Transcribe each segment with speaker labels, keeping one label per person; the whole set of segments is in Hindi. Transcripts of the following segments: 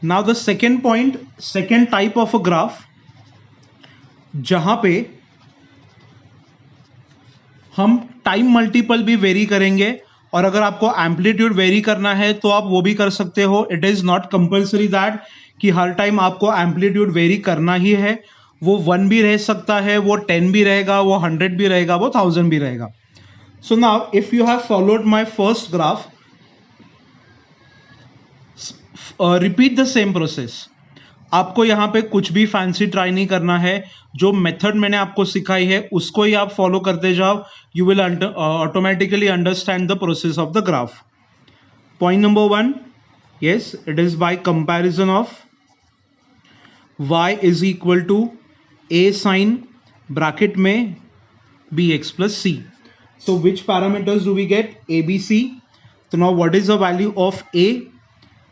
Speaker 1: Now the second point, second type of a graph, जहां पे हम टाइम मल्टीपल भी वेरी करेंगे, और अगर आपको एम्पलीट्यूड वेरी करना है तो आप वो भी कर सकते हो. It is not compulsory that कि हर टाइम आपको एम्पलीट्यूड वेरी करना ही है. वो 1 भी रह सकता है, वो 10 भी रहेगा, वो 100 भी रहेगा, वो 1000 भी रहेगा. So now if you have followed my first graph, repeat the same process. आपको यहां पे कुछ भी फैंसी ट्राई नहीं करना है. जो मेथड मैंने आपको सिखाई है उसको ही आप फॉलो करते जाओ. You will automatically understand the process of the graph. Point number 1, yes, it is by comparison of y is equal to a sin bracket में bx plus c. So which parameters do we get? A, B, C. So now what is the value of a?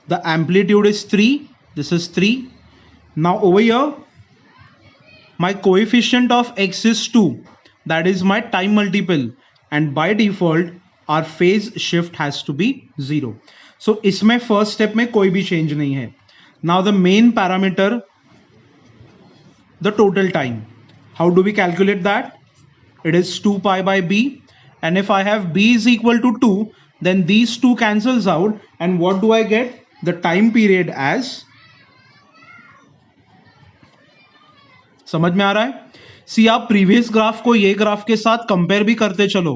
Speaker 1: The amplitude is 3. This is 3. Now over here my coefficient of x is 2. That is my time multiple, and by default our phase shift has to be 0. So इसमें first step में कोई भी change नहीं है. Now the main parameter, the total time. How do we calculate that? It is 2 pi by b, and if I have b is equal to 2, then these two cancels out, and what do I get? The time period as, समझ में आ रहा है? सी आप प्रीवियस ग्राफ को ये ग्राफ के साथ कंपेयर भी करते चलो.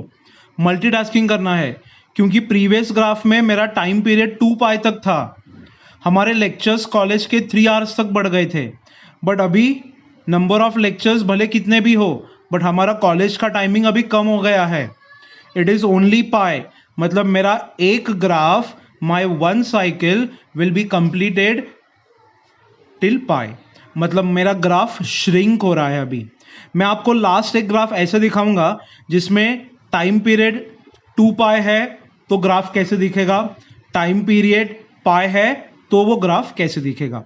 Speaker 1: मल्टीटास्किंग करना है, क्योंकि प्रीवियस ग्राफ में मेरा टाइम पीरियड 2 पाई तक था. हमारे लेक्चर्स कॉलेज के 3 आवर्स तक बढ़ गए थे. बट अभी नंबर ऑफ लेक्चर्स भले कितने भी हो, बट हमारा कॉलेज का टाइमिंग अभी कम हो गया है. It is only pi. मतलब मेरा एक graph, my 1 cycle will be completed till pi. मतलब मेरा ग्राफ श्रिंक हो रहा है. अभी मैं आपको लास्ट एक ग्राफ ऐसे दिखाऊंगा जिसमें टाइम पीरियड 2 पाई है तो ग्राफ कैसे दिखेगा, टाइम पीरियड पाई है तो वो ग्राफ कैसे दिखेगा.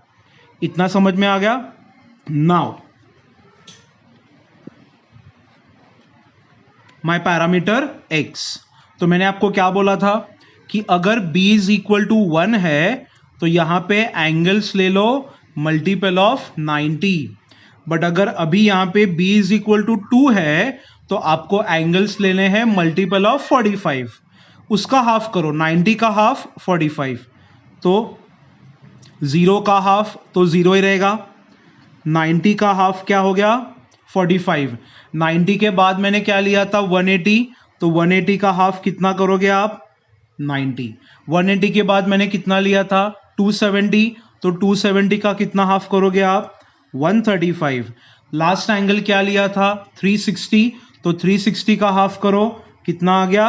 Speaker 1: इतना समझ में आ गया? Now my parameter x. तो मैंने आपको क्या बोला था कि अगर b इज इक्वल टू 1 है तो यहां पे एंगल्स ले लो मल्टीपल ऑफ 90. बट अगर अभी यहां पे b इज इक्वल टू 2 है तो आपको एंगल्स लेने हैं मल्टीपल ऑफ 45. उसका हाफ करो, 90 का हाफ 45, तो 0 का हाफ तो 0 ही रहेगा. 90 का हाफ क्या हो गया? 45. 90 के बाद मैंने क्या लिया था? 180. तो 180 का हाफ कितना करोगे आप? 90. 180 के बाद मैंने कितना लिया था? 270. तो 270 का कितना हाफ करोगे आप? 135. लास्ट एंगल क्या लिया था? 360. तो 360 का हाफ करो, कितना आ गया?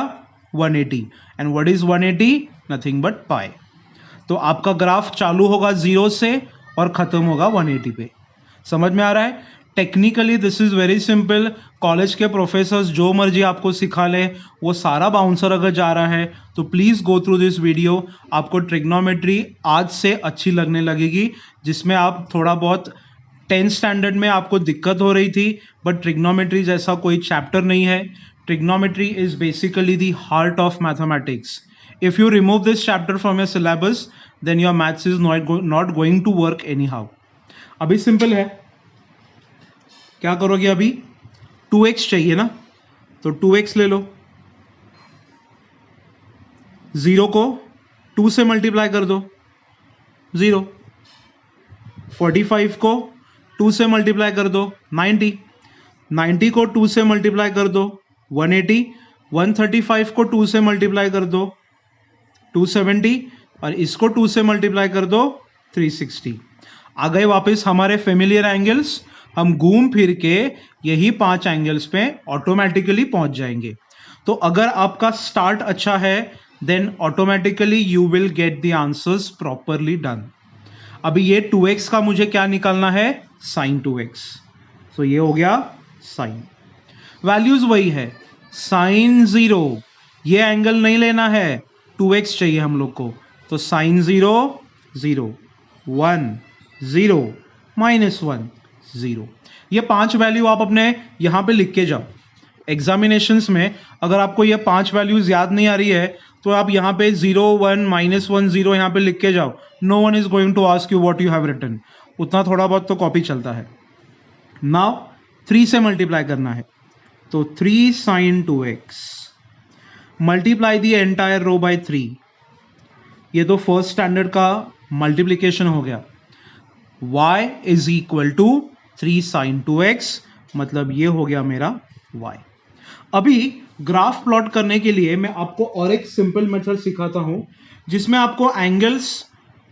Speaker 1: 180. And what is 180? Nothing but पाई. तो आपका ग्राफ चालू होगा 0 से और खत्म होगा 180 पे. समझ में आ रहा है? Technically this is very simple. College के प्रोफेसर्स जो मर्जी आपको सिखा ले, वो सारा बाउंसर अगर जा रहा है तो please go through this video. आपको ट्रिग्नोमेट्री आज से अच्छी लगने लगेगी, जिसमें आप थोड़ा बहुत 10th स्टैंडर्ड में आपको दिक्कत हो रही थी, बट ट्रिग्नोमेट्री जैसा कोई चैप्टर नहीं है. Trigonometry is basically the heart of mathematics. If you remove this chapter from your syllabus, then your maths is not going to work anyhow. अभी सिंपल है. क्या करोगे अभी? 2x चाहिए ना, तो 2x ले लो. 0 को 2 से मल्टीप्लाई कर दो, 0. 45 को 2 से मल्टीप्लाई कर दो, 90. 90 को 2 से मल्टीप्लाई कर दो, 180. 135 को 2 से मल्टीप्लाई कर दो, 270. और इसको 2 से मल्टीप्लाई कर दो, 360. आ गए वापस हमारे फेमिलियर एंगल्स. हम घूम फिर के यही 5 एंगल्स पे ऑटोमेटिकली पहुंच जाएंगे. तो अगर आपका स्टार्ट अच्छा है then automatically you will get the answers properly done. अभी ये 2x का मुझे क्या निकालना है? Sign 2x. तो ये हो गया साइन. वैल्यूज वही है, साइन 0. ये एंगल नहीं लेना है, 2x चाहिए हम लोग को. तो साइन 0 0, 1 0, -1 0. ये 5 वैल्यू आप अपने यहां पे लिख के जाओ. एग्जामिनेशंस में अगर आपको ये 5 वैल्यूज याद नहीं आ रही है तो आप यहाँ पे 0 1 -1 0 यहाँ पे लिख के जाओ, no one is going to ask you what you have written, उतना थोड़ा बहुत तो कॉपी चलता है। नाउ 3 से मल्टीप्लाई करना है, तो 3 sin 2x multiply the entire row by 3, ये तो फर्स्ट स्टैंडर्ड का मल्टीप्लीकेशन हो गया। y is equal to 3 sin 2x, मतलब ये हो गया मेरा y। अभी ग्राफ प्लॉट करने के लिए मैं आपको और एक सिंपल मेथड सिखाता हूं, जिसमें आपको एंगल्स,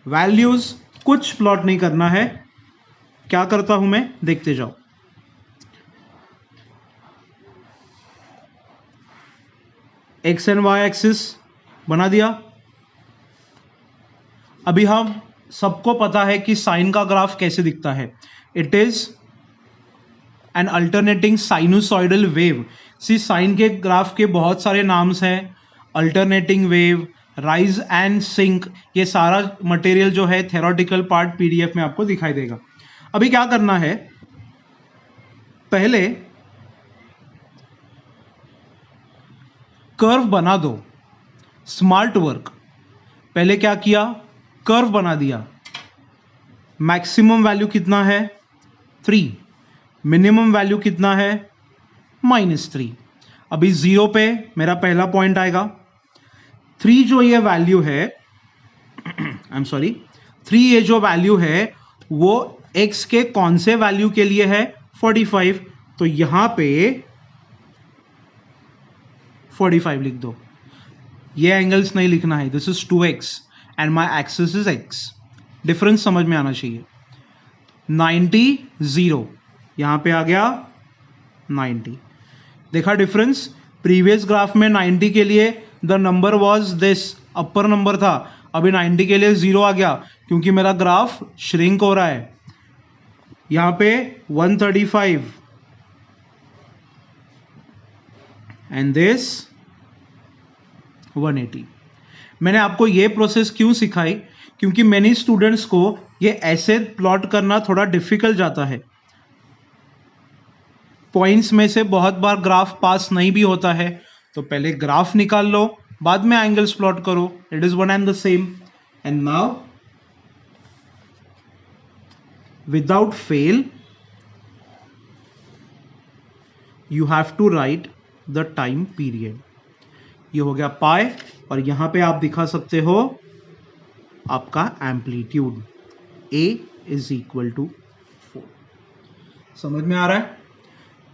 Speaker 1: वैल्यूज कुछ प्लॉट नहीं करना है। क्या करता हूं मैं, देखते जाओ। एक्स एंड वाई एक्सिस बना दिया। अभी हम सबको पता है कि साइन का ग्राफ कैसे दिखता है, it is an alternating sinusoidal wave. See sine के ग्राफ के बहुत सारे नाम्स हैं, alternating wave, rise and sink, ये सारा मटेरियल जो है थ्योरेटिकल पार्ट पीडीएफ में आपको दिखाई देगा। अभी क्या करना है, पहले कर्व बना दो, स्मार्ट वर्क। पहले क्या किया, कर्व बना दिया। मैक्सिमम वैल्यू कितना है, 3, मिनिमम वैल्यू कितना है, -3। अभी 0 पे मेरा पहला पॉइंट आएगा। 3 जो ये वैल्यू है, आई एम सॉरी, 3 ये जो वैल्यू है वो x के कौन से वैल्यू के लिए है, 45। तो यहां पे 45 लिख दो। ये एंगल्स नहीं लिखना है, this is 2x and my axis is x। Difference समझ में आना चाहिए। 90 0, यहां पे आ गया 90। देखा डिफरेंस, प्रीवियस ग्राफ में 90 के लिए the number was this, upper number था, अभी 90 के लिए 0 आ गया क्योंकि मेरा ग्राफ श्रिंक हो रहा है। यहां पे 135 एंड दिस 180। मैंने आपको ये प्रोसेस क्यों सिखाई, क्योंकि मैनी स्टूडेंट्स को ये ऐसे प्लॉट करना थोड़ा डिफिकल्ट जाता है। पॉइंट्स में से बहुत बार ग्राफ पास नहीं भी होता है, तो पहले ग्राफ निकाल लो, बाद में एंगल्स प्लॉट करो, it is one and the same. And now without fail you have to write the time period. ये हो गया पाई, और यहां पे आप दिखा सकते हो आपका amplitude, A is equal to 4। समझ में आ रहा है,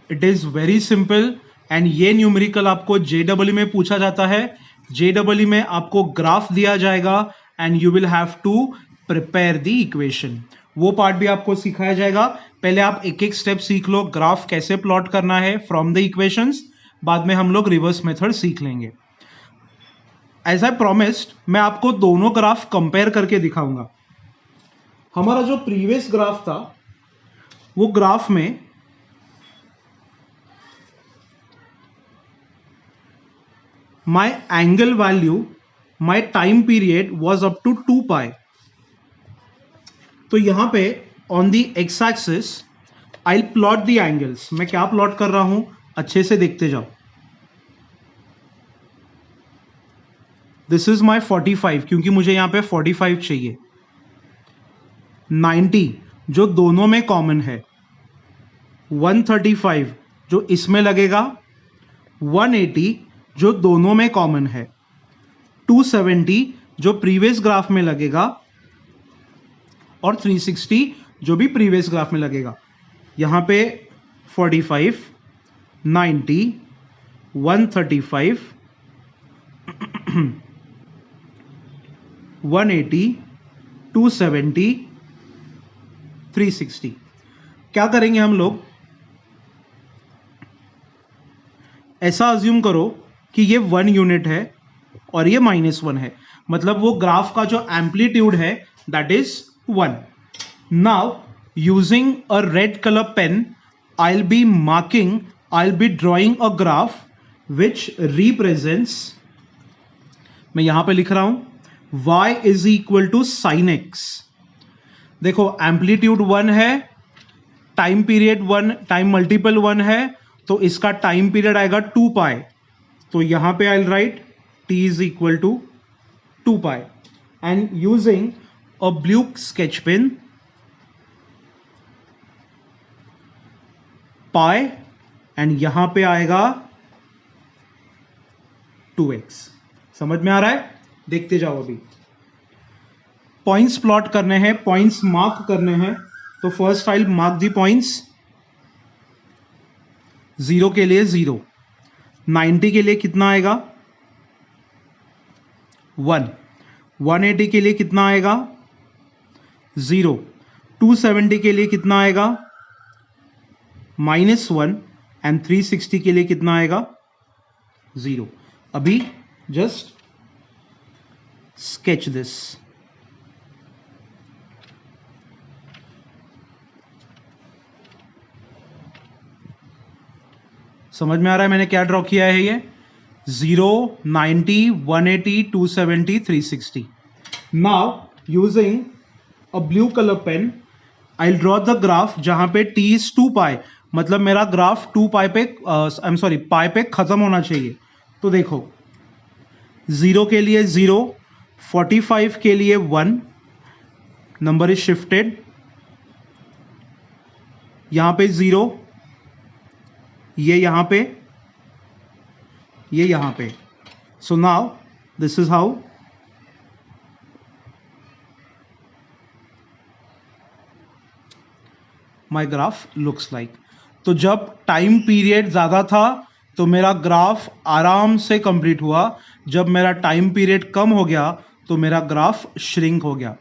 Speaker 1: it is very simple. And ये न्यूमेरिकल आपको JEE में पूछा जाता है। JEE में आपको ग्राफ दिया जाएगा and you will have to prepare the equation, वो पार्ट भी आपको सिखाया जाएगा। पहले आप एक एक स्टेप सीख लो, ग्राफ कैसे प्लॉट करना है फ्रॉम द इक्वेशंस, बाद में हम लोग रिवर्स मेथड सीख लेंगे। एज आई प्रॉमिस्ड, मैं आपको दोनों ग्राफ कंपेयर करके दिखाऊंगा। हमारा जो प्रीवियस ग्राफ था, वो ग्राफ में my angle value, my time period was up to 2 pi। तो यहां पे on the x axis I'll plot the angles। मैं क्या प्लॉट कर रहा हूं, अच्छे से देखते जाओ। दिस इज माई 45, क्योंकि मुझे यहां पे 45 चाहिए। 90 जो दोनों में कॉमन है, 135 जो इसमें लगेगा, 180 जो दोनों में कॉमन है, 270 जो प्रीवियस ग्राफ में लगेगा, और 360 जो भी प्रीवियस ग्राफ में लगेगा। यहां पे 45, 90, 135, 180, 270, 360। क्या करेंगे हम लोग, ऐसा अज्यूम करो कि ये 1 यूनिट है और ये -1 है, मतलब वो ग्राफ का जो एम्पलीट्यूड है that is 1। Now using a red colour pen I will be drawing a graph which represents, मैं यहां पे लिख रहा हूं y is equal to sine x। देखो एम्पलीट्यूड 1 है, टाइम पीरियड 1, टाइम मल्टीपल 1 है, तो इसका टाइम पीरियड आएगा 2 पाई। तो यहां पे I will write t is equal to 2 pi and using a blue sketch pen pi and यहां पे आएगा 2x। समझ में आ रहा है? देखते जाओ। अभी पॉइंट्स प्लॉट करने हैं, पॉइंट्स मार्क करने हैं। तो first file mark the points. 0 के लिए 0, 90 के लिए कितना आएगा 1, 180 के लिए कितना आएगा 0, 270 के लिए कितना आएगा -1 एंड 360 के लिए कितना आएगा 0। अभी जस्ट स्केच दिस। समझ में आ रहा है मैंने क्या ड्रॉ किया है? ये 0, 90, 180, 270, 360। Now using a blue colour pen I will draw the graph जहां पे t is 2 पाई, मतलब मेरा ग्राफ 2 पाई पे पाई पे खत्म होना चाहिए। तो देखो 0 के लिए 0, 45 के लिए 1, नंबर इज शिफ्टेड, यहां पे 0, ये यहां पे, ये यहां पे। So now this is how my graph looks like. तो जब टाइम पीरियड ज्यादा था तो मेरा ग्राफ आराम से कंप्लीट हुआ, जब मेरा टाइम पीरियड कम हो गया तो मेरा ग्राफ श्रिंक हो गया।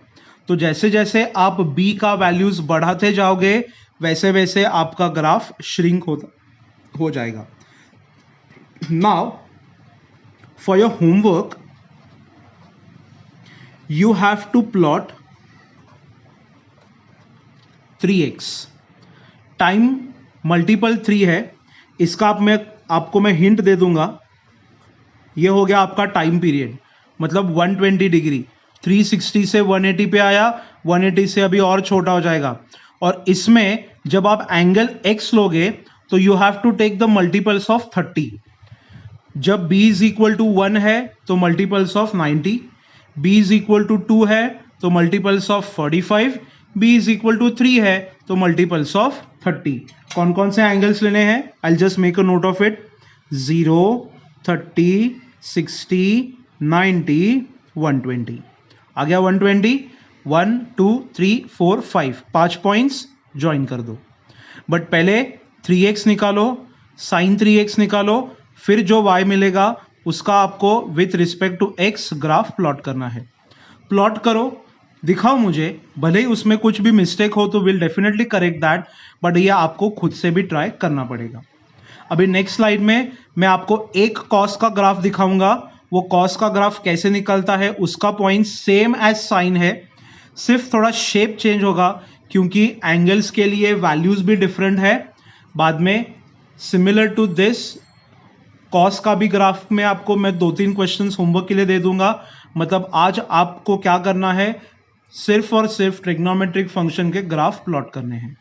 Speaker 1: तो जैसे जैसे आप b का वैल्यूज बढ़ाते जाओगे वैसे वैसे आपका ग्राफ श्रिंक हो जाएगा। Now for your homework you have to plot 3x। Time multiple 3 है, इसका आपको मैं हिंट दे दूंगा। ये हो गया आपका टाइम पीरियड, मतलब 120 डिग्री। 360 से 180 पे आया, 180 से अभी और छोटा हो जाएगा। और इसमें जब आप एंगल x लोगे तो you have to take the multiples of 30। जब b इज इक्वल टू 1 है तो multiples of 90, b is equal to 2 है तो multiples of 45, b is equal to 3 है तो मल्टीपल्स ऑफ 30। कौन कौन से एंगल्स लेने हैं? I just make a note of it. 0, 30, 60, 90, 120। आ गया 120। 1, 2, 3, 4, 5, 5 पॉइंट्स ज्वाइन कर दो। बट पहले 3x निकालो, साइन 3x निकालो, फिर जो y मिलेगा उसका आपको with respect to x graph plot करना है। प्लॉट करो, दिखाओ मुझे, भले ही उसमें कुछ भी मिस्टेक हो तो will definitely correct that, but ये आपको खुद से भी ट्राई करना पड़ेगा। अभी नेक्स्ट स्लाइड में मैं आपको एक कॉस का ग्राफ दिखाऊंगा। वो कॉस का ग्राफ कैसे निकलता है उसका पॉइंट सेम एज साइन है, सिर्फ थोड़ा शेप चेंज होगा क्योंकि एंगल्स के लिए वैल्यूज भी डिफरेंट है। बाद में सिमिलर टू दिस कॉस का भी ग्राफ में आपको मैं 2-3 क्वेश्चंस होमवर्क के लिए दे दूंगा। मतलब आज आपको क्या करना है, सिर्फ और सिर्फ ट्रिग्नोमेट्रिक फंक्शन के ग्राफ प्लॉट करने हैं।